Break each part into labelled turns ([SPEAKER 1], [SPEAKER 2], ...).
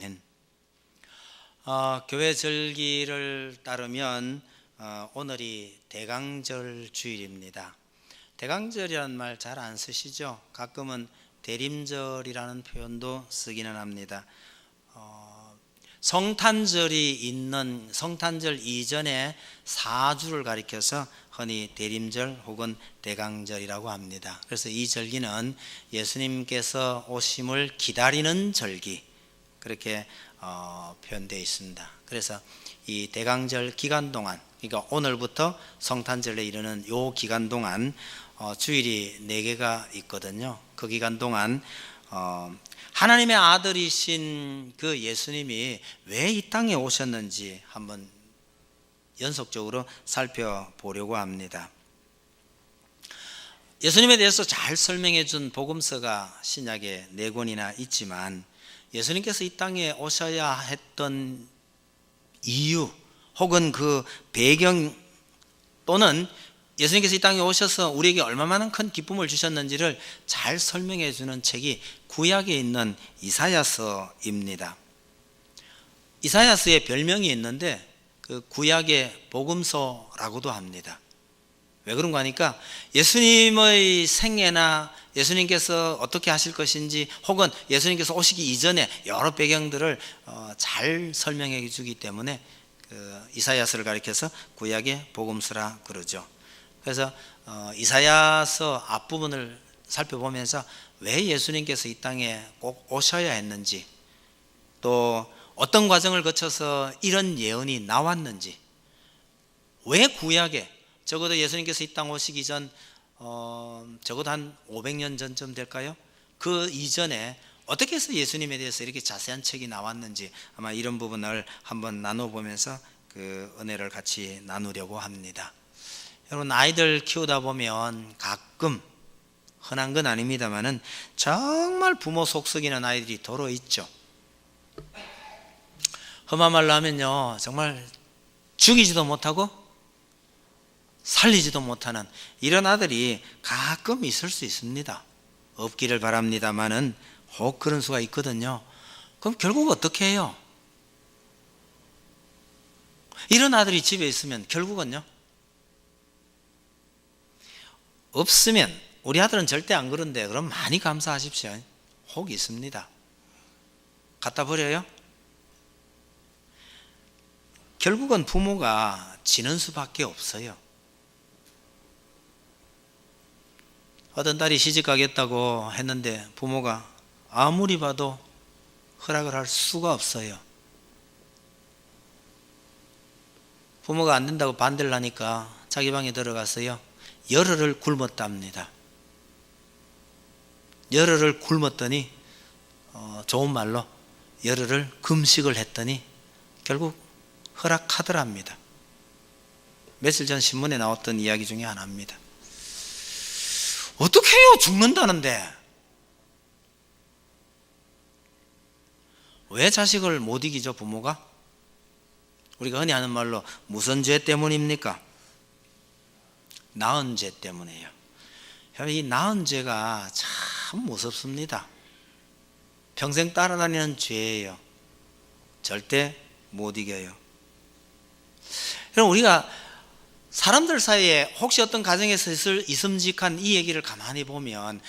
[SPEAKER 1] 아멘. 교회 절기를 따르면 오늘이 대강절 주일입니다. 대강절이라는 말 잘 안 쓰시죠? 가끔은 대림절이라는 표현도 쓰기는 합니다. 성탄절이 있는 성탄절 이전에 4주를 가리켜서 흔히 대림절 혹은 대강절이라고 합니다. 그래서 이 절기는 예수님께서 오심을 기다리는 절기, 그렇게 표현되어 있습니다. 그래서 이 대강절 기간 동안, 그러니까 오늘부터 성탄절에 이르는 요 기간 동안 주일이 4개가 있거든요. 그 기간 동안 하나님의 아들이신 그 예수님이 왜 이 땅에 오셨는지 한번 연속적으로 살펴보려고 합니다. 예수님에 대해서 잘 설명해 준 복음서가 신약에 4권이나 있지만 예수님께서 이 땅에 오셔야 했던 이유 혹은 그 배경, 또는 예수님께서 이 땅에 오셔서 우리에게 얼마나 큰 기쁨을 주셨는지를 잘 설명해 주는 책이 구약에 있는 이사야서입니다. 이사야서의 별명이 있는데 그 구약의 복음서라고도 합니다. 왜 그런가 하니까 예수님의 생애나 예수님께서 어떻게 하실 것인지 혹은 예수님께서 오시기 이전에 여러 배경들을 잘 설명해 주기 때문에 그 이사야서를 가리켜서 구약의 복음서라 그러죠. 그래서 이사야서 앞부분을 살펴보면서 왜 예수님께서 이 땅에 꼭 오셔야 했는지, 또 어떤 과정을 거쳐서 이런 예언이 나왔는지, 왜 구약에 적어도 예수님께서 이 땅 오시기 전 적어도 한 500년 전쯤 될까요? 그 이전에 어떻게 해서 예수님에 대해서 이렇게 자세한 책이 나왔는지, 아마 이런 부분을 한번 나눠보면서 그 은혜를 같이 나누려고 합니다. 여러분, 아이들 키우다 보면 가끔, 흔한 건 아닙니다만은 정말 부모 속 썩이는 아이들이 도로 있죠. 험한 말로 하면요, 정말 죽이지도 못하고 살리지도 못하는 이런 아들이 가끔 있을 수 있습니다. 없기를 바랍니다만은 혹 그런 수가 있거든요. 그럼 결국 어떻게 해요? 이런 아들이 집에 있으면 결국은요, 없으면, 우리 아들은 절대 안 그런데 그럼 많이 감사하십시오. 혹 있습니다. 갖다 버려요? 결국은 부모가 지는 수밖에 없어요. 어떤 딸이 시집 가겠다고 했는데 부모가 아무리 봐도 허락을 할 수가 없어요. 부모가 안 된다고 반대를 하니까 자기 방에 들어갔어요. 열흘을 굶었답니다. 열흘을 굶었더니 좋은 말로 열흘을 금식을 했더니 결국 허락하더랍니다. 며칠 전 신문에 나왔던 이야기 중에 하나입니다. 어떻게 해요? 죽는다는데. 왜 자식을 못 이기죠, 부모가? 우리가 흔히 하는 말로 무슨 죄 때문입니까? 낳은 죄 때문이에요. 이 낳은 죄가 참 무섭습니다. 평생 따라다니는 죄예요. 절대 못 이겨요. 그럼 우리가 사람들 사이에 혹시 어떤 가정에서 있음직한 이 얘기를 가만히 보면,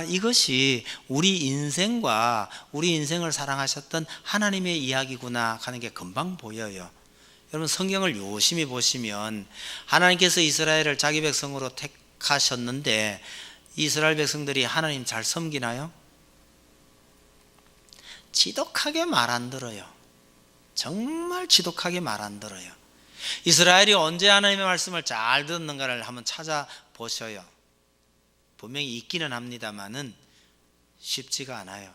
[SPEAKER 1] 이것이 우리 인생과 우리 인생을 사랑하셨던 하나님의 이야기구나 하는 게 금방 보여요. 여러분, 성경을 유심히 보시면 하나님께서 이스라엘을 자기 백성으로 택하셨는데 이스라엘 백성들이 하나님 잘 섬기나요? 지독하게 말 안 들어요. 정말 지독하게 말 안 들어요. 이스라엘이 언제 하나님의 말씀을 잘 듣는가를 한번 찾아보셔요. 분명히 있기는 합니다만은 쉽지가 않아요.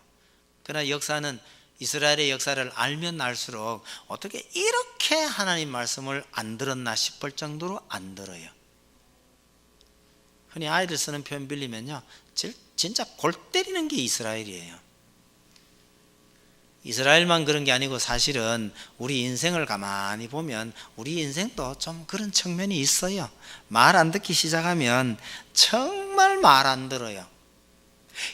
[SPEAKER 1] 그러나 역사는, 이스라엘의 역사를 알면 알수록 어떻게 이렇게 하나님 말씀을 안 들었나 싶을 정도로 안 들어요. 흔히 아이들 쓰는 표현 빌리면요, 진짜 골 때리는 게 이스라엘이에요. 이스라엘만 그런 게 아니고 사실은 우리 인생을 가만히 보면 우리 인생도 좀 그런 측면이 있어요. 말 안 듣기 시작하면 정말 말 안 들어요.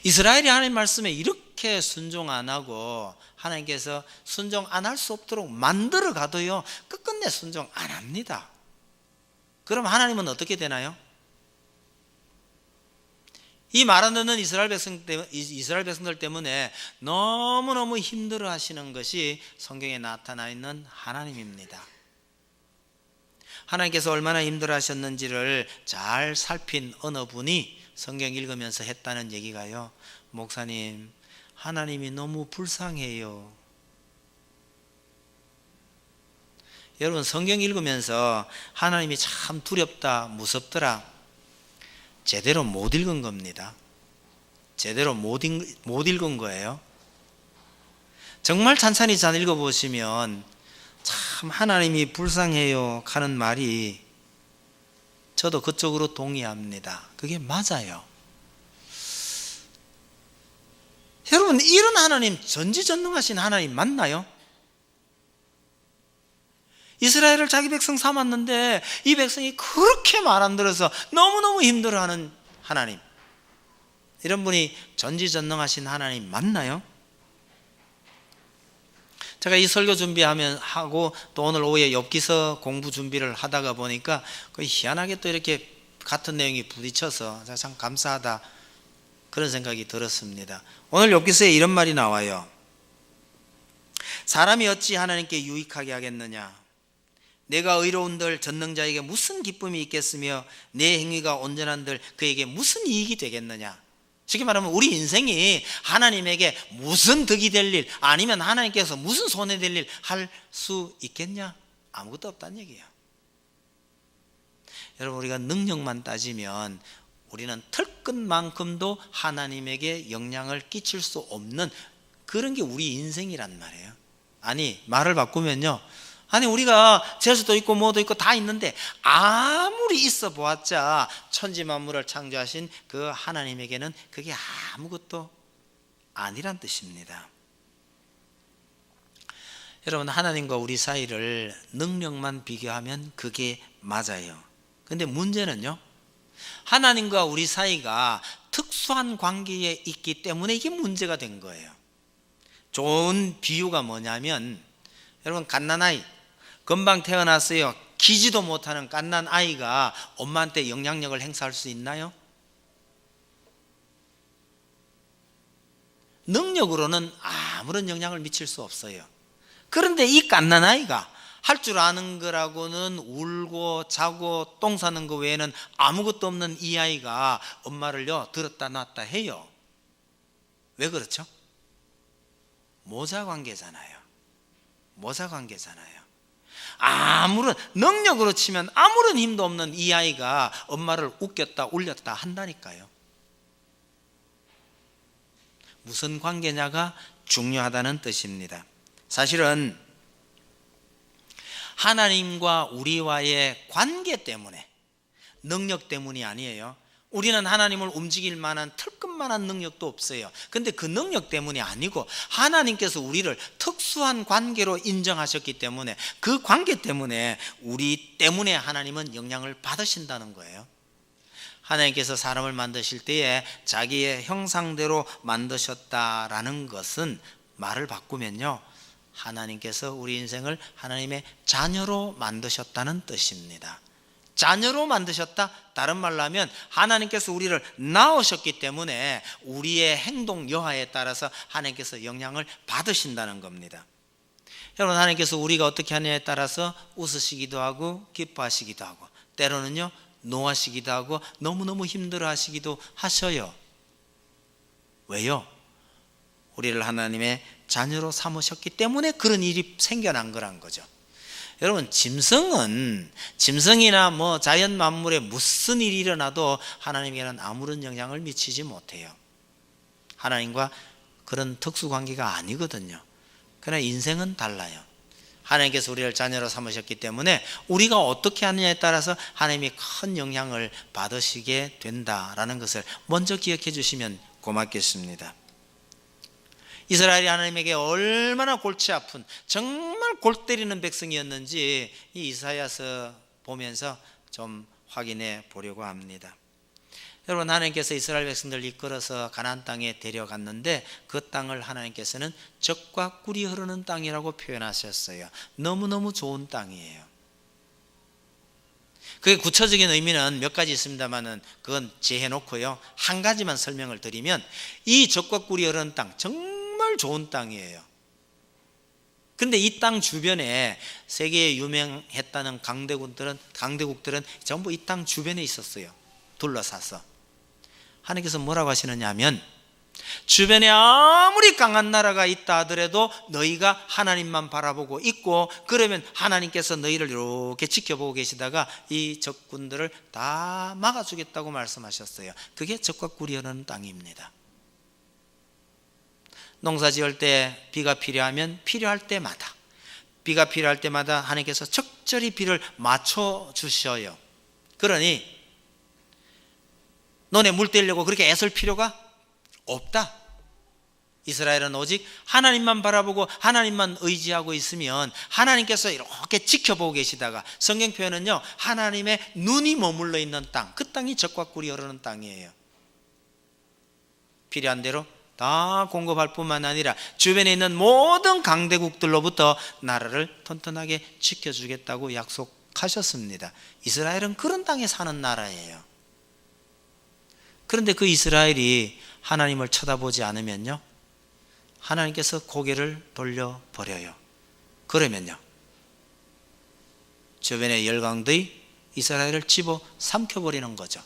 [SPEAKER 1] 이스라엘이 하나님 말씀에 이렇게 그렇게 순종 안 하고 하나님께서 순종 안 할 수 없도록 만들어 가도요 끝끝내 순종 안 합니다. 그럼 하나님은 어떻게 되나요? 이 말 안 듣는 이스라엘 백성들 때문에 너무너무 힘들어 하시는 것이 성경에 나타나 있는 하나님입니다. 하나님께서 얼마나 힘들어 하셨는지를 잘 살핀 어느 분이 성경 읽으면서 했다는 얘기가요, 목사님, 하나님이 너무 불쌍해요. 여러분, 성경 읽으면서 하나님이 참 두렵다, 무섭더라, 제대로 못 읽은 겁니다. 제대로 못 읽은 거예요. 정말 찬찬히 잘 읽어보시면 참 하나님이 불쌍해요 하는 말이 저도 그쪽으로 동의합니다. 그게 맞아요. 여러분, 이런 하나님, 전지전능하신 하나님 맞나요? 이스라엘을 자기 백성 삼았는데 이 백성이 그렇게 말 안 들어서 너무너무 힘들어하는 하나님, 이런 분이 전지전능하신 하나님 맞나요? 제가 이 설교 준비하고 또 오늘 오후에 욥기서 공부 준비를 하다가 보니까 희한하게 또 이렇게 같은 내용이 부딪혀서 참 감사하다, 그런 생각이 들었습니다. 오늘 욥기서에 이런 말이 나와요. 사람이 어찌 하나님께 유익하게 하겠느냐? 내가 의로운들 전능자에게 무슨 기쁨이 있겠으며 내 행위가 온전한들 그에게 무슨 이익이 되겠느냐? 쉽게 말하면 우리 인생이 하나님에게 무슨 득이 될 일, 아니면 하나님께서 무슨 손해될 일 할 수 있겠냐? 아무것도 없다는 얘기예요. 여러분, 우리가 능력만 따지면 우리는 털끝만큼도 하나님에게 영향을 끼칠 수 없는 그런 게 우리 인생이란 말이에요. 아니, 말을 바꾸면요, 아니 우리가 재수도 있고 뭐도 있고 다 있는데 아무리 있어 보았자 천지만물을 창조하신 그 하나님에게는 그게 아무것도 아니란 뜻입니다. 여러분, 하나님과 우리 사이를 능력만 비교하면 그게 맞아요. 근데 문제는요, 하나님과 우리 사이가 특수한 관계에 있기 때문에 이게 문제가 된 거예요. 좋은 비유가 뭐냐면, 여러분, 갓난아이, 금방 태어났어요. 기지도 못하는 갓난 아이가 엄마한테 영향력을 행사할 수 있나요? 능력으로는 아무런 영향을 미칠 수 없어요. 그런데 이 갓난 아이가 할 줄 아는 거라고는 울고 자고 똥 싸는 거 외에는 아무것도 없는 이 아이가 엄마를요 들었다 놨다 해요. 왜 그렇죠? 모자 관계잖아요. 모자 관계잖아요. 아무런 능력으로 치면 아무런 힘도 없는 이 아이가 엄마를 웃겼다 울렸다 한다니까요. 무슨 관계냐가 중요하다는 뜻입니다. 사실은 하나님과 우리와의 관계 때문에, 능력 때문이 아니에요. 우리는 하나님을 움직일 만한 털끝만한 능력도 없어요. 근데 그 능력 때문이 아니고 하나님께서 우리를 특수한 관계로 인정하셨기 때문에, 그 관계 때문에 우리 때문에 하나님은 영향을 받으신다는 거예요. 하나님께서 사람을 만드실 때에 자기의 형상대로 만드셨다라는 것은, 말을 바꾸면요, 하나님께서 우리 인생을 하나님의 자녀로 만드셨다는 뜻입니다. 자녀로 만드셨다? 다른 말로 하면 하나님께서 우리를 낳으셨기 때문에 우리의 행동 여하에 따라서 하나님께서 영향을 받으신다는 겁니다. 여러분, 하나님께서 우리가 어떻게 하느냐에 따라서 웃으시기도 하고 기뻐하시기도 하고, 때로는요 노하시기도 하고 너무너무 힘들어 하시기도 하셔요. 왜요? 우리를 하나님의 자녀로 삼으셨기 때문에 그런 일이 생겨난 거란 거죠. 여러분, 짐승이나 뭐 자연 만물에 무슨 일이 일어나도 하나님에게는 아무런 영향을 미치지 못해요. 하나님과 그런 특수관계가 아니거든요. 그러나 인생은 달라요. 하나님께서 우리를 자녀로 삼으셨기 때문에 우리가 어떻게 하느냐에 따라서 하나님이 큰 영향을 받으시게 된다라는 것을 먼저 기억해 주시면 고맙겠습니다. 이스라엘이 하나님에게 얼마나 골치 아픈, 정말 골 때리는 백성이었는지 이 이사야서 보면서 좀 확인해 보려고 합니다. 여러분, 하나님께서 이스라엘 백성들을 이끌어서 가나안 땅에 데려갔는데 그 땅을 하나님께서는 젖과 꿀이 흐르는 땅이라고 표현하셨어요. 너무너무 좋은 땅이에요. 그게 구체적인 의미는 몇 가지 있습니다만은 그건 제해놓고요, 한 가지만 설명을 드리면, 이 젖과 꿀이 흐르는 땅, 정말 좋은 땅이에요. 근데 이 땅 주변에 세계에 유명했다는 강대국들은 전부 이 땅 주변에 있었어요. 둘러싸서. 하나님께서 뭐라고 하시느냐 하면, 주변에 아무리 강한 나라가 있다 하더라도 너희가 하나님만 바라보고 있고, 그러면 하나님께서 너희를 이렇게 지켜보고 계시다가 이 적군들을 다 막아주겠다고 말씀하셨어요. 그게 젖과 꿀이 흐르는 땅입니다. 농사 지을 때 비가 필요하면 필요할 때마다, 비가 필요할 때마다 하나님께서 적절히 비를 맞춰 주셔요. 그러니 너네 물 떼려고 그렇게 애쓸 필요가 없다. 이스라엘은 오직 하나님만 바라보고 하나님만 의지하고 있으면 하나님께서 이렇게 지켜보고 계시다가, 성경 표현은요, 하나님의 눈이 머물러 있는 땅, 그 땅이 젖과 꿀이 흐르는 땅이에요. 필요한 대로 다 공급할 뿐만 아니라 주변에 있는 모든 강대국들로부터 나라를 튼튼하게 지켜주겠다고 약속하셨습니다. 이스라엘은 그런 땅에 사는 나라예요. 그런데 그 이스라엘이 하나님을 쳐다보지 않으면요, 하나님께서 고개를 돌려버려요. 그러면요, 주변의 열강들이 이스라엘을 집어 삼켜버리는 거죠.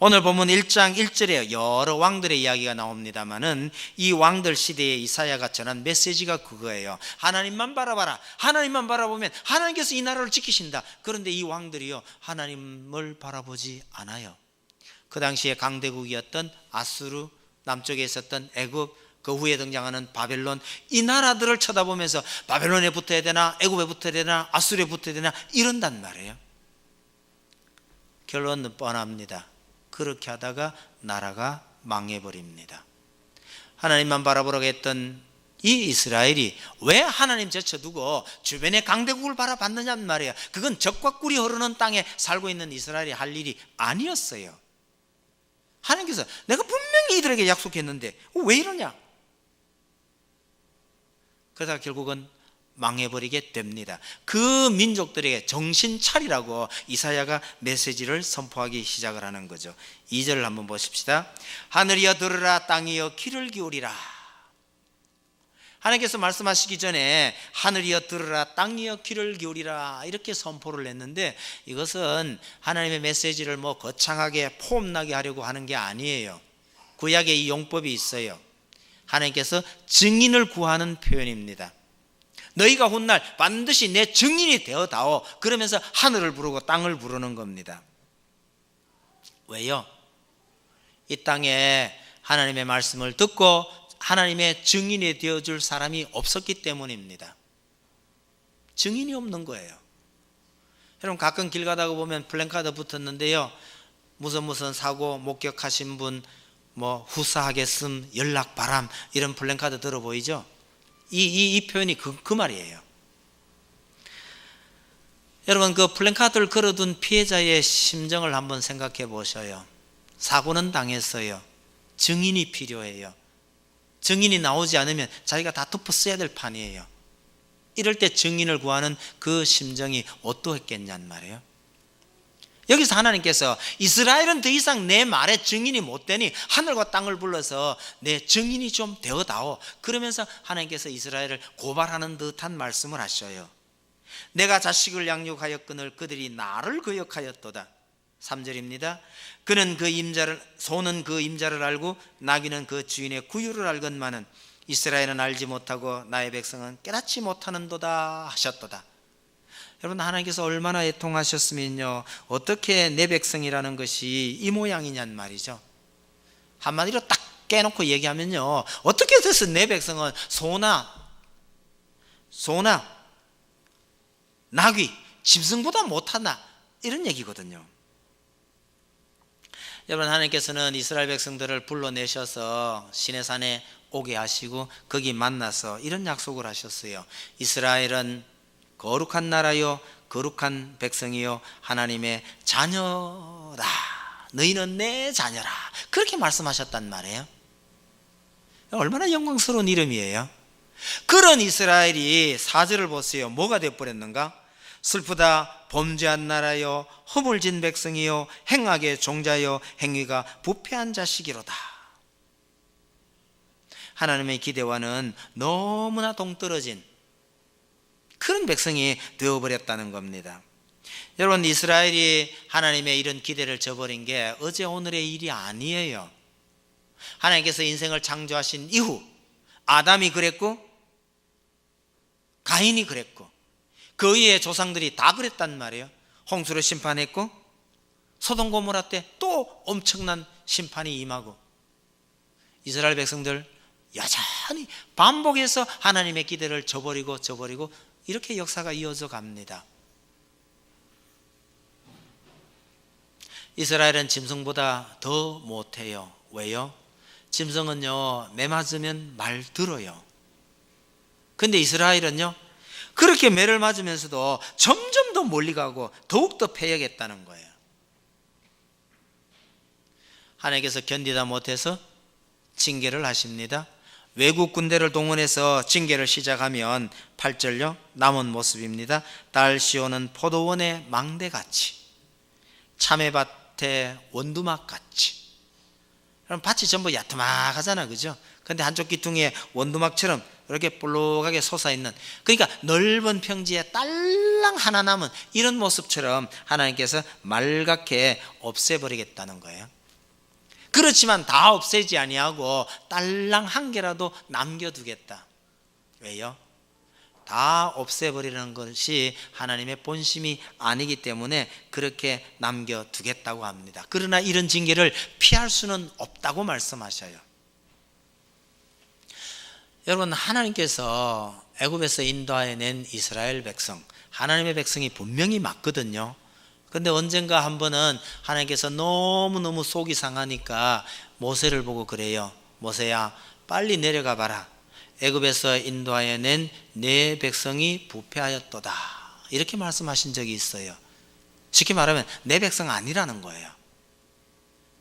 [SPEAKER 1] 오늘 본문 1장 1절에 여러 왕들의 이야기가 나옵니다마는 이 왕들 시대에 이사야가 전한 메시지가 그거예요. 하나님만 바라봐라. 하나님만 바라보면 하나님께서 이 나라를 지키신다. 그런데 이 왕들이요, 하나님을 바라보지 않아요. 그 당시에 강대국이었던 아수르, 남쪽에 있었던 애굽, 그 후에 등장하는 바벨론, 이 나라들을 쳐다보면서 바벨론에 붙어야 되나, 애굽에 붙어야 되나, 아수르에 붙어야 되나 이런단 말이에요. 결론은 뻔합니다. 그렇게 하다가 나라가 망해버립니다. 하나님만 바라보라고 했던 이 이스라엘이 왜 하나님 제쳐두고 주변의 강대국을 바라봤느냐는 말이에요. 그건 젖과 꿀이 흐르는 땅에 살고 있는 이스라엘이 할 일이 아니었어요. 하나님께서 내가 분명히 이들에게 약속했는데 왜 이러냐? 그러다가 결국은 망해버리게 됩니다. 그 민족들에게 정신 차리라고 이사야가 메시지를 선포하기 시작을 하는 거죠. 2절을 한번 보십시다. 하늘이여 들으라, 땅이여 귀를 기울이라. 하나님께서 말씀하시기 전에 하늘이여 들으라, 땅이여 귀를 기울이라 이렇게 선포를 했는데, 이것은 하나님의 메시지를 뭐 거창하게 폼나게 하려고 하는 게 아니에요. 구약에 이 용법이 있어요. 하나님께서 증인을 구하는 표현입니다. 너희가 훗날 반드시 내 증인이 되어다오. 그러면서 하늘을 부르고 땅을 부르는 겁니다. 왜요? 이 땅에 하나님의 말씀을 듣고 하나님의 증인이 되어줄 사람이 없었기 때문입니다. 증인이 없는 거예요. 여러분, 가끔 길 가다가 보면 플랜카드 붙었는데요, 무슨 사고 목격하신 분 뭐 후사하겠음, 연락 바람, 이런 플랜카드 들어 보이죠? 이 표현이 그 말이에요. 여러분, 그 플랜카드를 걸어둔 피해자의 심정을 한번 생각해 보셔요. 사고는 당했어요. 증인이 필요해요. 증인이 나오지 않으면 자기가 다 덮어 써야 될 판이에요. 이럴 때 증인을 구하는 그 심정이 어떠했겠냔 말이에요. 여기서 하나님께서 이스라엘은 더 이상 내 말에 증인이 못 되니 하늘과 땅을 불러서 내 증인이 좀 되어다오. 그러면서 하나님께서 이스라엘을 고발하는 듯한 말씀을 하셔요. 내가 자식을 양육하였거늘 그들이 나를 거역하였도다. 3절입니다. 소는 그 임자를 알고 나귀는 그 주인의 구유를 알건만은 이스라엘은 알지 못하고 나의 백성은 깨닫지 못하는도다 하셨도다. 여러분, 하나님께서 얼마나 애통하셨으면요, 어떻게 내 백성이라는 것이 이 모양이냔 말이죠. 한마디로 딱 깨놓고 얘기하면요, 어떻게 돼서 내 백성은 소나 나귀, 짐승보다 못하나, 이런 얘기거든요. 여러분, 하나님께서는 이스라엘 백성들을 불러내셔서 시내산에 오게 하시고 거기 만나서 이런 약속을 하셨어요. 이스라엘은 거룩한 나라요, 거룩한 백성이요, 하나님의 자녀다. 너희는 내 자녀라. 그렇게 말씀하셨단 말이에요. 얼마나 영광스러운 이름이에요. 그런 이스라엘이 4절을 보세요. 뭐가 되어버렸는가? 슬프다 범죄한 나라요, 허물진 백성이요, 행악의 종자요, 행위가 부패한 자식이로다. 하나님의 기대와는 너무나 동떨어진 그런 백성이 되어버렸다는 겁니다. 여러분, 이스라엘이 하나님의 이런 기대를 저버린 게 어제 오늘의 일이 아니에요. 하나님께서 인생을 창조하신 이후 아담이 그랬고 가인이 그랬고 그 이후의 조상들이 다 그랬단 말이에요. 홍수로 심판했고 소돔 고모라 때 또 엄청난 심판이 임하고 이스라엘 백성들 여전히 반복해서 하나님의 기대를 저버리고 이렇게 역사가 이어져 갑니다. 이스라엘은 짐승보다 더 못해요. 왜요? 짐승은요, 매 맞으면 말 들어요. 근데 이스라엘은요, 그렇게 매를 맞으면서도 점점 더 멀리 가고 더욱더 패야겠다는 거예요. 하나님께서 견디다 못해서 징계를 하십니다. 외국 군대를 동원해서 징계를 시작하면 8절요, 남은 모습입니다. 달 씌우는 포도원의 망대같이 참외밭의 원두막같이. 그럼 밭이 전부 야트막하잖아, 그죠? 근데 한쪽 귀퉁이에 원두막처럼 이렇게 볼록하게 솟아있는, 그러니까 넓은 평지에 딸랑 하나 남은 이런 모습처럼 하나님께서 말갛게 없애버리겠다는 거예요. 그렇지만 다 없애지 아니하고 딸랑 한 개라도 남겨두겠다. 왜요? 다 없애버리는 것이 하나님의 본심이 아니기 때문에 그렇게 남겨두겠다고 합니다. 그러나 이런 징계를 피할 수는 없다고 말씀하셔요. 여러분, 하나님께서 애굽에서 인도해낸 이스라엘 백성, 하나님의 백성이 분명히 맞거든요. 근데 언젠가 한 번은 하나님께서 너무너무 속이 상하니까 모세를 보고 그래요. 모세야, 빨리 내려가 봐라. 애굽에서 인도하여낸 내 백성이 부패하였도다. 이렇게 말씀하신 적이 있어요. 쉽게 말하면 내 백성 아니라는 거예요.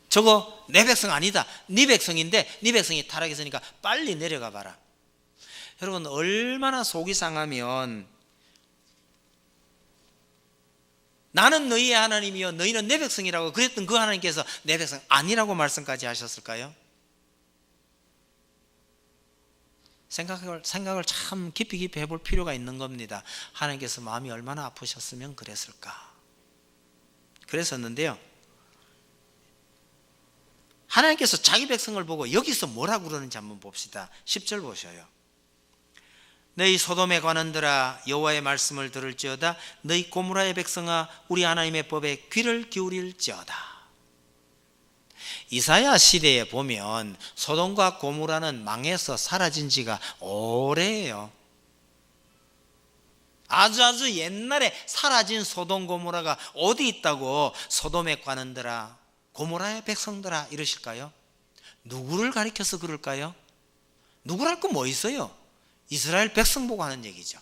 [SPEAKER 1] 저거 내 백성 아니다. 네 백성인데 네 백성이 타락했으니까 빨리 내려가 봐라. 여러분, 얼마나 속이 상하면 나는 너희의 하나님이요 너희는 내 백성이라고 그랬던 그 하나님께서 내 백성 아니라고 말씀까지 하셨을까요? 생각을 참 깊이 해볼 필요가 있는 겁니다. 하나님께서 마음이 얼마나 아프셨으면 그랬을까? 그랬었는데요, 하나님께서 자기 백성을 보고 여기서 뭐라고 그러는지 한번 봅시다. 10절 보셔요. 너희 소돔에 관한들아 여호와의 말씀을 들을지어다. 너희 고모라의 백성아 우리 하나님의 법에 귀를 기울일지어다. 이사야 시대에 보면 소돔과 고모라는 망해서 사라진 지가 오래예요. 아주 옛날에 사라진 소돔 고모라가 어디 있다고 소돔에 관한들아 고모라의 백성들아 이러실까요? 누구를 가리켜서 그럴까요? 누구랄 거 뭐 있어요? 이스라엘 백성 보고 하는 얘기죠.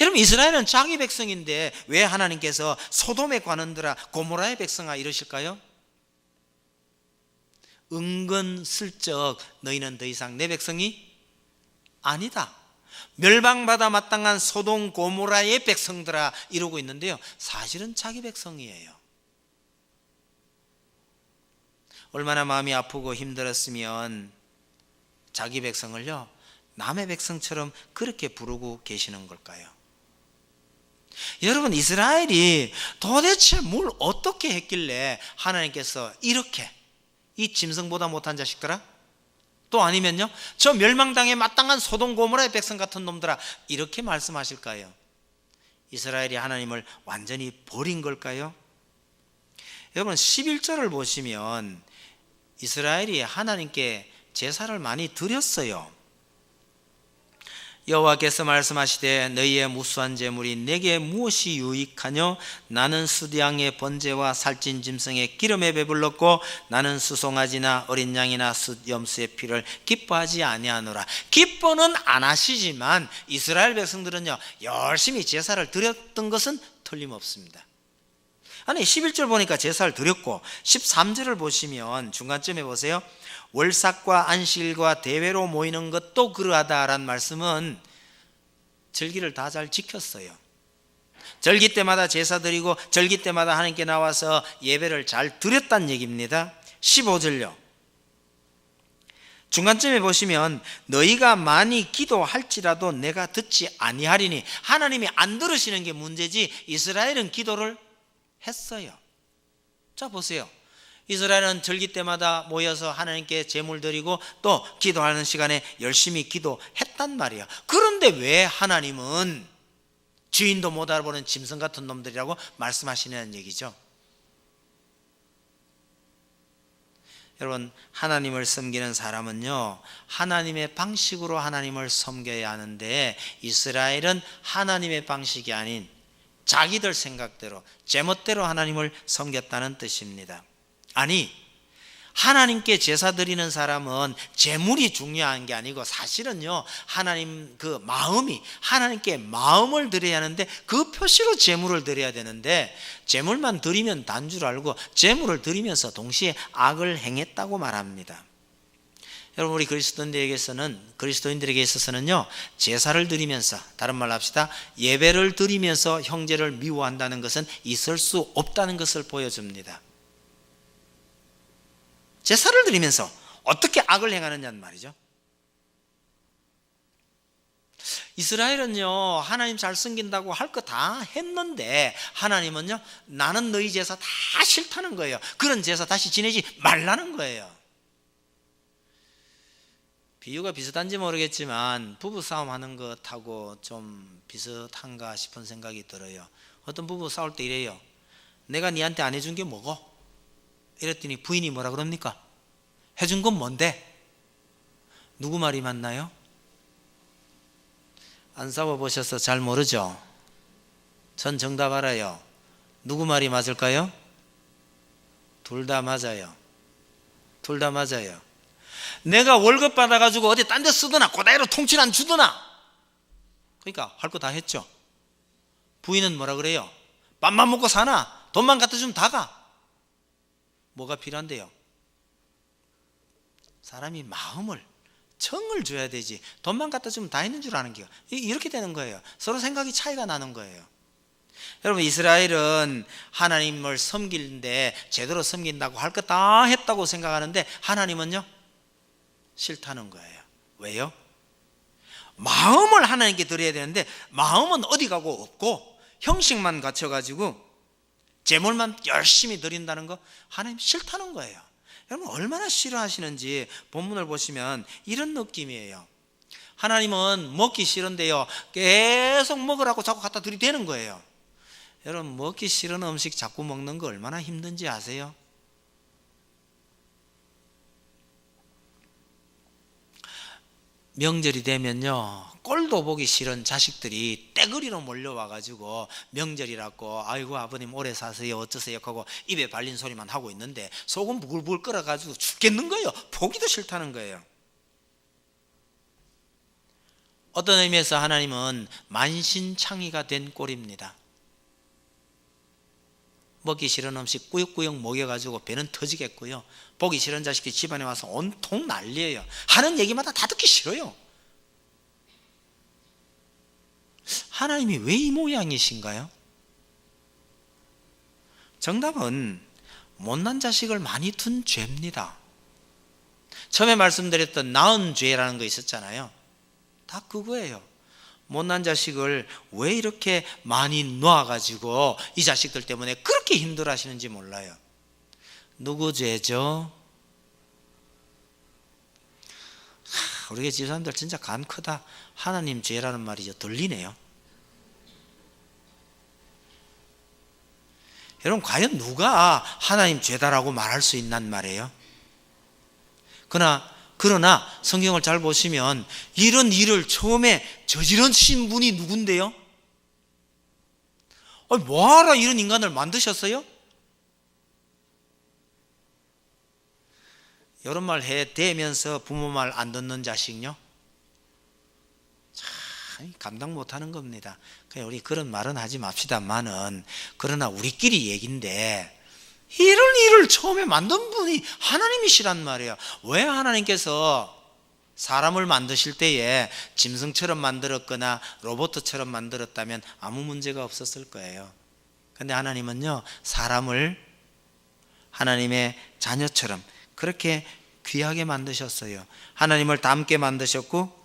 [SPEAKER 1] 여러분, 이스라엘은 자기 백성인데 왜 하나님께서 소돔에 관한들아 고모라의 백성아 이러실까요? 은근슬쩍 너희는 더 이상 내 백성이 아니다. 멸망받아 마땅한 소돔 고모라의 백성들아 이러고 있는데요, 사실은 자기 백성이에요. 얼마나 마음이 아프고 힘들었으면 자기 백성을요 남의 백성처럼 그렇게 부르고 계시는 걸까요? 여러분, 이스라엘이 도대체 뭘 어떻게 했길래 하나님께서 이렇게 이 짐승보다 못한 자식들아, 또 아니면요 저 멸망당에 마땅한 소돔 고모라의 백성 같은 놈들아 이렇게 말씀하실까요? 이스라엘이 하나님을 완전히 버린 걸까요? 여러분, 11절을 보시면 이스라엘이 하나님께 제사를 많이 드렸어요. 여호와께서 말씀하시되 너희의 무수한 제물이 내게 무엇이 유익하뇨? 나는 수양의 번제와 살찐 짐승의 기름에 배불렀고 나는 수송아지나 어린 양이나 숫염수의 피를 기뻐하지 아니하노라. 기뻐는 안 하시지만 이스라엘 백성들은요 열심히 제사를 드렸던 것은 틀림없습니다. 아니 11절 보니까 제사를 드렸고 13절을 보시면 중간쯤에 보세요. 월삭과 안식일과 대회로 모이는 것도 그러하다라는 말씀은 절기를 다 잘 지켰어요. 절기 때마다 제사 드리고 절기 때마다 하나님께 나와서 예배를 잘 드렸다는 얘기입니다. 15절요. 중간쯤에 보시면 너희가 많이 기도할지라도 내가 듣지 아니하리니, 하나님이 안 들으시는 게 문제지 이스라엘은 기도를 했어요. 자 보세요. 이스라엘은 절기 때마다 모여서 하나님께 제물 드리고 또 기도하는 시간에 열심히 기도했단 말이에요. 그런데 왜 하나님은 주인도 못 알아보는 짐승 같은 놈들이라고 말씀하시는 얘기죠? 여러분, 하나님을 섬기는 사람은요, 하나님의 방식으로 하나님을 섬겨야 하는데 이스라엘은 하나님의 방식이 아닌 자기들 생각대로 제멋대로 하나님을 섬겼다는 뜻입니다. 아니, 하나님께 제사 드리는 사람은 제물이 중요한 게 아니고 사실은요, 하나님 그 마음이, 하나님께 마음을 드려야 하는데 그 표시로 제물을 드려야 되는데, 제물만 드리면 단 줄 알고 제물을 드리면서 동시에 악을 행했다고 말합니다. 여러분, 우리 그리스도인들에게 있어서는요, 제사를 드리면서, 다른 말로 합시다, 예배를 드리면서 형제를 미워한다는 것은 있을 수 없다는 것을 보여줍니다. 제사를 드리면서 어떻게 악을 행하느냐는 말이죠. 이스라엘은요, 하나님 잘 섬긴다고 할 거 다 했는데 하나님은요, 나는 너희 제사 다 싫다는 거예요. 그런 제사 다시 지내지 말라는 거예요. 비유가 비슷한지 모르겠지만 부부싸움 하는 것하고 좀 비슷한가 싶은 생각이 들어요. 어떤 부부 싸울 때 이래요. 내가 니한테 안 해준 게 뭐고? 이랬더니 부인이 뭐라 그럽니까? 해준 건 뭔데? 누구 말이 맞나요? 안 싸워보셔서 잘 모르죠? 전 정답 알아요. 누구 말이 맞을까요? 둘 다 맞아요. 둘 다 맞아요. 내가 월급 받아가지고 어디 딴 데 쓰더나 고다이로 통칠 안 주더나, 그러니까 할 거 다 했죠. 부인은 뭐라 그래요? 밥만 먹고 사나? 돈만 갖다 주면 다 가. 뭐가 필요한데요? 사람이 마음을, 정을 줘야 되지 돈만 갖다 주면 다 있는 줄 아는 게요. 이렇게 되는 거예요. 서로 생각이 차이가 나는 거예요. 여러분, 이스라엘은 하나님을 섬기는데 제대로 섬긴다고 할 거 다 했다고 생각하는데 하나님은요, 싫다는 거예요. 왜요? 마음을 하나님께 드려야 되는데 마음은 어디 가고 없고 형식만 갖춰가지고 제물만 열심히 드린다는 거 하나님 싫다는 거예요. 여러분, 얼마나 싫어하시는지 본문을 보시면 이런 느낌이에요. 하나님은 먹기 싫은데요, 계속 먹으라고 자꾸 갖다 들이대는 거예요. 여러분, 먹기 싫은 음식 자꾸 먹는 거 얼마나 힘든지 아세요? 명절이 되면요, 꼴도 보기 싫은 자식들이 떼거리로 몰려와가지고 명절이라고 아이고 아버님 오래 사세요 어쩌세요 하고 입에 발린 소리만 하고 있는데 속은 부글부글 끓어가지고 죽겠는 거예요. 보기도 싫다는 거예요. 어떤 의미에서 하나님은 만신창이가 된 꼴입니다. 먹기 싫은 음식 꾸역꾸역 먹여가지고 배는 터지겠고요, 보기 싫은 자식이 집안에 와서 온통 난리예요. 하는 얘기마다 다 듣기 싫어요. 하나님이 왜 이 모양이신가요? 정답은 못난 자식을 많이 둔 죄입니다. 처음에 말씀드렸던 낳은 죄라는 거 있었잖아요. 다 그거예요. 못난 자식을 왜 이렇게 많이 놓아가지고 이 자식들 때문에 그렇게 힘들어 하시는지 몰라요. 누구 죄죠? 우리 집사람들 진짜 간 크다. 하나님 죄라는 말이 들리네요. 여러분, 과연 누가 하나님 죄다라고 말할 수 있단 말이에요? 그러나 성경을 잘 보시면 이런 일을 처음에 저지르신 분이 누군데요? 뭐하러 이런 인간을 만드셨어요? 이런 말 해대면서 부모 말 안 듣는 자식요, 참 참 감당 못하는 겁니다. 그냥 우리 그런 말은 하지 맙시다만은, 그러나 우리끼리 얘기인데 이런 일을 처음에 만든 분이 하나님이시란 말이에요. 왜 하나님께서 사람을 만드실 때에 짐승처럼 만들었거나 로봇처럼 만들었다면 아무 문제가 없었을 거예요. 근데 하나님은요, 사람을 하나님의 자녀처럼 그렇게 귀하게 만드셨어요. 하나님을 닮게 만드셨고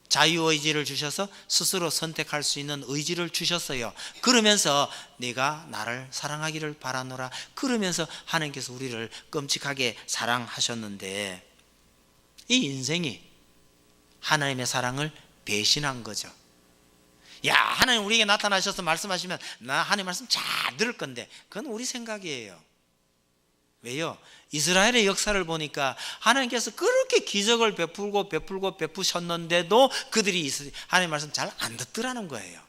[SPEAKER 1] 자유의지를 주셔서 스스로 선택할 수 있는 의지를 주셨어요. 그러면서 네가 나를 사랑하기를 바라노라, 그러면서 하나님께서 우리를 끔찍하게 사랑하셨는데, 이 인생이 하나님의 사랑을 배신한 거죠. 야, 하나님 우리에게 나타나셔서 말씀하시면 나 하나님 말씀 잘 들을 건데, 그건 우리 생각이에요. 왜요? 이스라엘의 역사를 보니까 하나님께서 그렇게 기적을 베푸셨는데도 그들이 하나님 말씀 잘 안 듣더라는 거예요.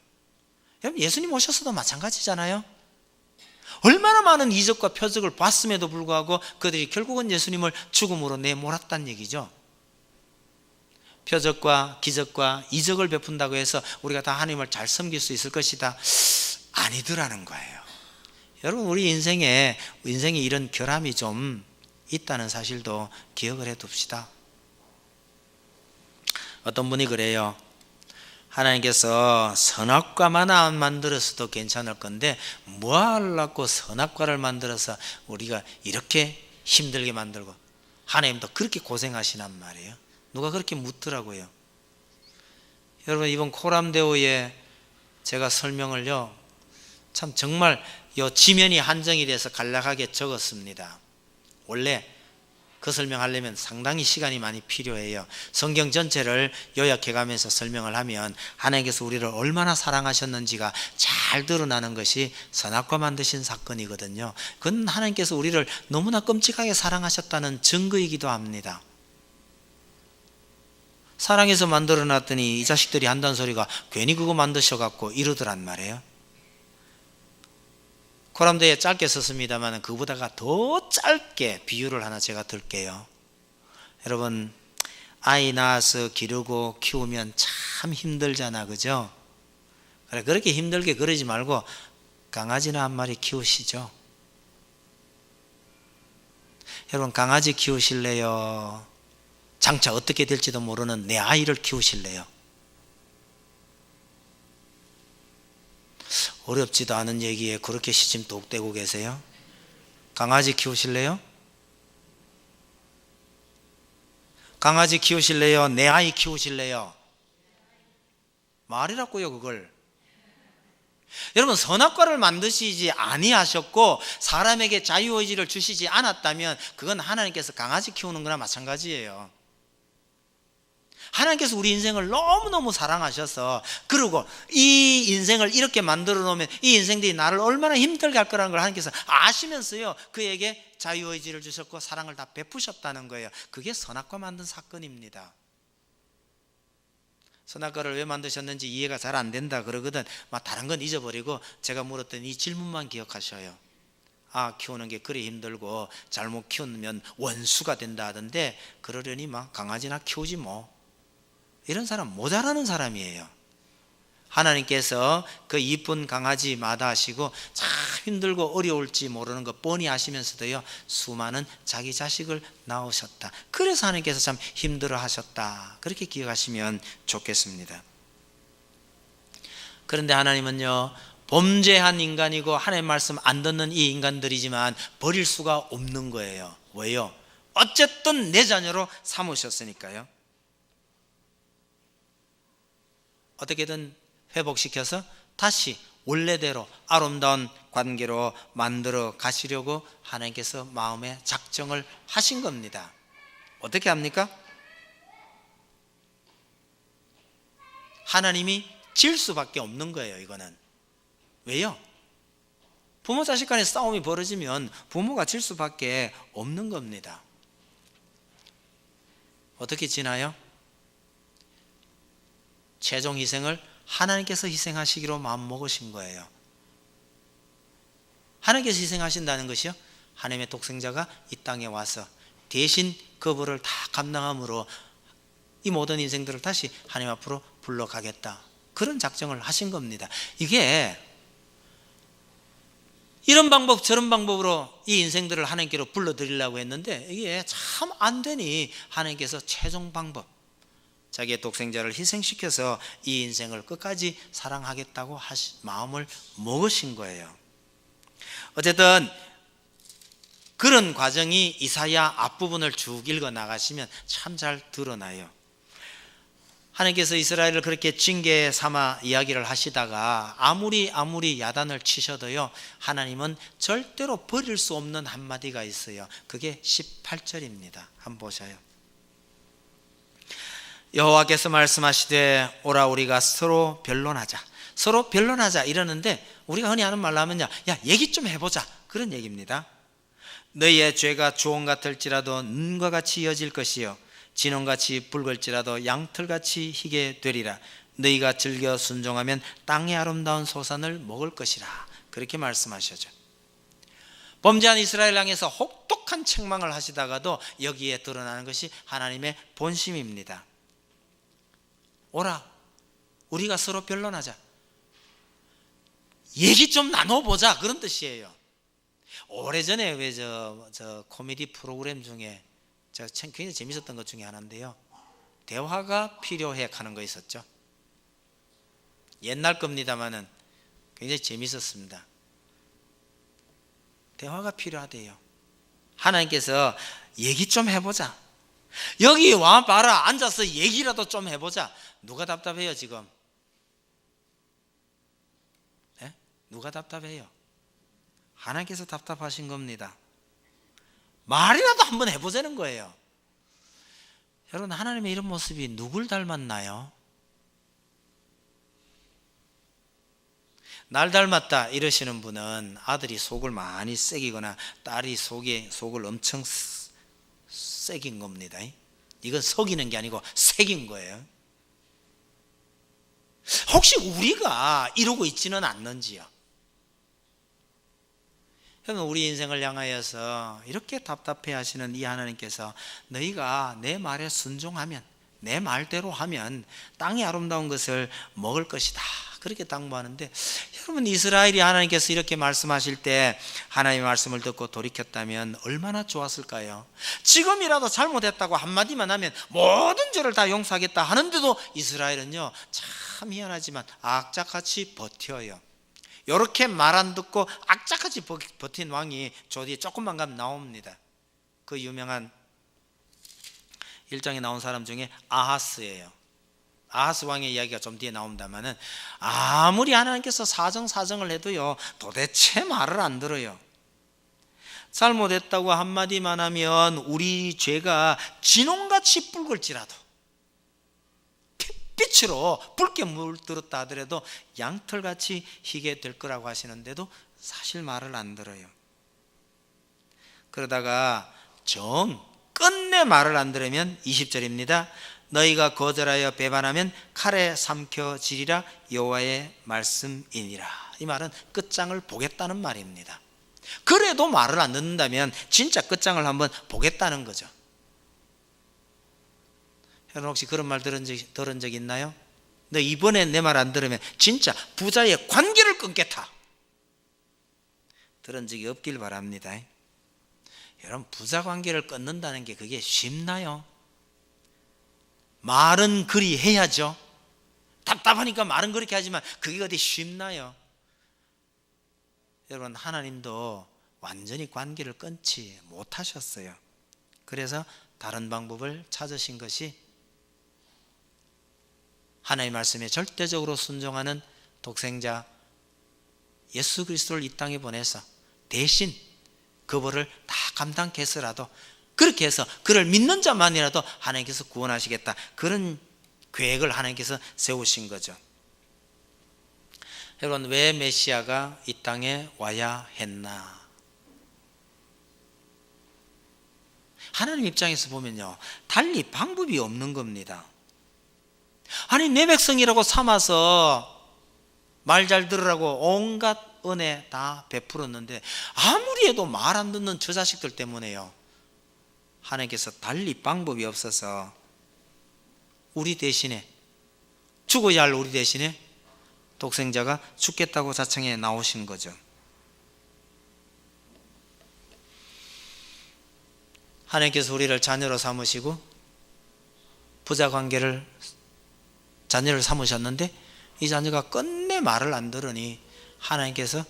[SPEAKER 1] 여러분, 예수님 오셨어도 마찬가지잖아요. 얼마나 많은 이적과 표적을 봤음에도 불구하고 그들이 결국은 예수님을 죽음으로 내몰았다는 얘기죠. 표적과 기적과 이적을 베푼다고 해서 우리가 다 하나님을 잘 섬길 수 있을 것이다, 아니더라는 거예요. 여러분, 우리 인생에 이런 결함이 좀 있다는 사실도 기억을 해 둡시다. 어떤 분이 그래요. 하나님께서 선악과만 안 만들었어도 괜찮을 건데 뭐 하려고 선악과를 만들어서 우리가 이렇게 힘들게 만들고, 하나님도 그렇게 고생하시란 말이에요. 누가 그렇게 묻더라고요. 여러분, 이번 코람데오에 제가 설명을요, 참 정말 요 지면이 한정이 돼서 간략하게 적었습니다. 원래 그 설명하려면 상당히 시간이 많이 필요해요. 성경 전체를 요약해 가면서 설명을 하면 하나님께서 우리를 얼마나 사랑하셨는지가 잘 드러나는 것이 선악과 만드신 사건이거든요. 그건 하나님께서 우리를 너무나 끔찍하게 사랑하셨다는 증거이기도 합니다. 사랑해서 만들어 놨더니 이 자식들이 한다는 소리가 괜히 그거 만드셔갖고 이러더란 말이에요. 코람데에 짧게 썼습니다만 그보다가 더 짧게 비유를 하나 제가 들게요. 여러분, 아이 낳아서 기르고 키우면 참 힘들잖아, 그죠? 그래, 그렇게 힘들게 그러지 말고 강아지나 한 마리 키우시죠. 여러분, 강아지 키우실래요? 장차 어떻게 될지도 모르는 내 아이를 키우실래요? 어렵지도 않은 얘기에 그렇게 시침 똑 떼고 계세요? 강아지 키우실래요? 강아지 키우실래요? 내 아이 키우실래요? 말이라고요, 그걸. 여러분, 선악과를 만드시지 아니하셨고 사람에게 자유의지를 주시지 않았다면 그건 하나님께서 강아지 키우는 거나 마찬가지예요. 하나님께서 우리 인생을 너무너무 사랑하셔서, 그리고 이 인생을 이렇게 만들어 놓으면 이 인생들이 나를 얼마나 힘들게 할 거라는 걸 하나님께서 아시면서요, 그에게 자유의지를 주셨고 사랑을 다 베푸셨다는 거예요. 그게 선악과 만든 사건입니다. 선악과를 왜 만드셨는지 이해가 잘 안 된다 그러거든. 막 다른 건 잊어버리고 제가 물었던 이 질문만 기억하셔요. 아, 키우는 게 그리 힘들고 잘못 키우면 원수가 된다 하던데 그러려니 막 강아지나 키우지 뭐. 이런 사람 모자라는 사람이에요. 하나님께서 그 이쁜 강아지 마다하시고 참 힘들고 어려울지 모르는 거 뻔히 아시면서도요, 수많은 자기 자식을 낳으셨다. 그래서 하나님께서 참 힘들어 하셨다, 그렇게 기억하시면 좋겠습니다. 그런데 하나님은요, 범죄한 인간이고 하나님 말씀 안 듣는 이 인간들이지만 버릴 수가 없는 거예요. 왜요? 어쨌든 내 자녀로 삼으셨으니까요. 어떻게든 회복시켜서 다시 원래대로 아름다운 관계로 만들어 가시려고 하나님께서 마음에 작정을 하신 겁니다. 어떻게 합니까? 하나님이 질 수밖에 없는 거예요, 이거는. 왜요? 부모 자식 간의 싸움이 벌어지면 부모가 질 수밖에 없는 겁니다. 어떻게 지나요? 최종 희생을 하나님께서 희생하시기로 마음먹으신 거예요. 하나님께서 희생하신다는 것이요, 하나님의 독생자가 이 땅에 와서 대신 그 벌을 다 감당함으로 이 모든 인생들을 다시 하나님 앞으로 불러가겠다, 그런 작정을 하신 겁니다. 이게 이런 방법 저런 방법으로 이 인생들을 하나님께로 불러드리려고 했는데 이게 참 안 되니 하나님께서 최종 방법, 자기의 독생자를 희생시켜서 이 인생을 끝까지 사랑하겠다고 마음을 먹으신 거예요. 어쨌든 그런 과정이 이사야 앞부분을 쭉 읽어 나가시면 참 잘 드러나요. 하나님께서 이스라엘을 그렇게 징계 삼아 이야기를 하시다가 아무리 야단을 치셔도요, 하나님은 절대로 버릴 수 없는 한마디가 있어요. 그게 18절입니다. 한번 보셔요. 여호와께서 말씀하시되 오라 우리가 서로 변론하자 이러는데, 우리가 흔히 하는 말로 하면요, 야 얘기 좀 해보자, 그런 얘기입니다. 너희의 죄가 주홍 같을지라도 눈과 같이 이어질 것이요 진홍같이 붉을지라도 양털같이 희게 되리라. 너희가 즐겨 순종하면 땅의 아름다운 소산을 먹을 것이라. 그렇게 말씀하셨죠. 범죄한 이스라엘 향해서 혹독한 책망을 하시다가도 여기에 드러나는 것이 하나님의 본심입니다. 오라 우리가 서로 변론하자, 얘기 좀 나눠보자, 그런 뜻이에요. 오래전에 왜 저 코미디 프로그램 중에 제가 굉장히 재밌었던 것 중에 하나인데요, 대화가 필요해 하는 거 있었죠. 옛날 겁니다마는 굉장히 재밌었습니다. 대화가 필요하대요. 하나님께서 얘기 좀 해보자, 여기 와봐라, 앉아서 얘기라도 좀 해보자. 누가 답답해요 지금? 네? 누가 답답해요? 하나님께서 답답하신 겁니다. 말이라도 한번 해보자는 거예요. 여러분, 하나님의 이런 모습이 누굴 닮았나요? 날 닮았다 이러시는 분은 아들이 속을 많이 새기거나 딸이 속을 엄청 새긴 겁니다. 이건 속이는 게 아니고 새긴 거예요. 혹시 우리가 이러고 있지는 않는지요? 우리 인생을 향하여서 이렇게 답답해 하시는 이 하나님께서 너희가 내 말에 순종하면, 내 말대로 하면 땅의 아름다운 것을 먹을 것이다, 그렇게 당부하는데, 여러분 이스라엘이 하나님께서 이렇게 말씀하실 때 하나님의 말씀을 듣고 돌이켰다면 얼마나 좋았을까요? 지금이라도 잘못했다고 한마디만 하면 모든 죄를 다 용서하겠다 하는데도 이스라엘은요, 참 희한하지만 악착같이 버텨요. 이렇게 말 안 듣고 악착같이 버틴 왕이 저 뒤에 조금만 가면 나옵니다. 그 유명한 1장에 나온 사람 중에 아하스예요. 아하스 왕의 이야기가 좀 뒤에 나온다면은 아무리 하나님께서 사정을 해도요, 도대체 말을 안 들어요. 잘못했다고 한마디만 하면 우리 죄가 진홍같이 붉을지라도, 빛으로 붉게 물들었다 하더라도 양털같이 희게 될 거라고 하시는데도 사실 말을 안 들어요. 그러다가 끝내 말을 안 들으면 20절입니다. 너희가 거절하여 배반하면 칼에 삼켜지리라, 여호와의 말씀이니라. 이 말은 끝장을 보겠다는 말입니다. 그래도 말을 안 듣는다면 진짜 끝장을 한번 보겠다는 거죠. 여러분 혹시 그런 말 들은 적 있나요? 너 이번에 내 말 안 들으면 진짜 부자의 관계를 끊겠다, 들은 적이 없길 바랍니다. 여러분, 부자 관계를 끊는다는 게 그게 쉽나요? 말은 그리 해야죠. 답답하니까 말은 그렇게 하지만 그게 어디 쉽나요? 여러분, 하나님도 완전히 관계를 끊지 못하셨어요. 그래서 다른 방법을 찾으신 것이 하나님의 말씀에 절대적으로 순종하는 독생자 예수 그리스도를 이 땅에 보내서 대신 그 벌을 다 감당케 해서라도, 그렇게 해서 그를 믿는 자만이라도 하나님께서 구원하시겠다, 그런 계획을 하나님께서 세우신 거죠. 여러분, 왜 메시아가 이 땅에 와야 했나? 하나님 입장에서 보면요, 달리 방법이 없는 겁니다. 아니, 내 백성이라고 삼아서 말 잘 들으라고 온갖 은혜 다 베풀었는데 아무리 해도 말 안 듣는 저 자식들 때문에요, 하나님께서 달리 방법이 없어서 우리 대신에, 죽어야 할 우리 대신에 독생자가 죽겠다고 자청해 나오신 거죠. 하나님께서 우리를 자녀로 삼으시고 부자 관계를 자녀를 삼으셨는데 이 자녀가 끝내 말을 안 들으니 하나님께서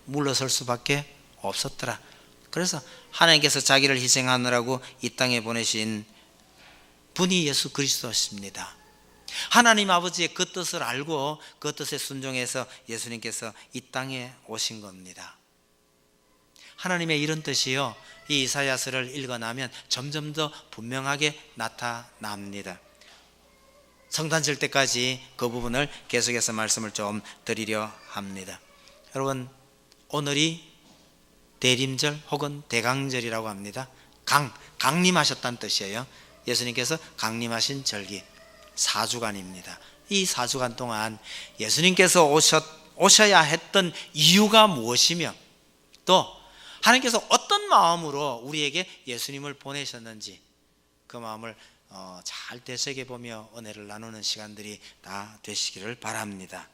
[SPEAKER 1] 물러설 수밖에 없었더라. 그래서 하나님께서 자기를 희생하느라고 이 땅에 보내신 분이 예수 그리스도십니다. 하나님 아버지의 그 뜻을 알고 그 뜻에 순종해서 예수님께서 이 땅에 오신 겁니다. 하나님의 이런 뜻이요, 이 이사야서를 읽어나면 점점 더 분명하게 나타납니다. 성탄절 때까지 그 부분을 계속해서 말씀을 좀 드리려 합니다. 여러분, 오늘이 대림절 혹은 대강절이라고 합니다. 강림하셨다는 뜻이에요. 예수님께서 강림하신 절기, 4주간입니다. 이 4주간 동안 예수님께서 오셔야 했던 이유가 무엇이며 또 하나님께서 어떤 마음으로 우리에게 예수님을 보내셨는지 그 마음을 잘 되새겨보며 은혜를 나누는 시간들이 다 되시기를 바랍니다.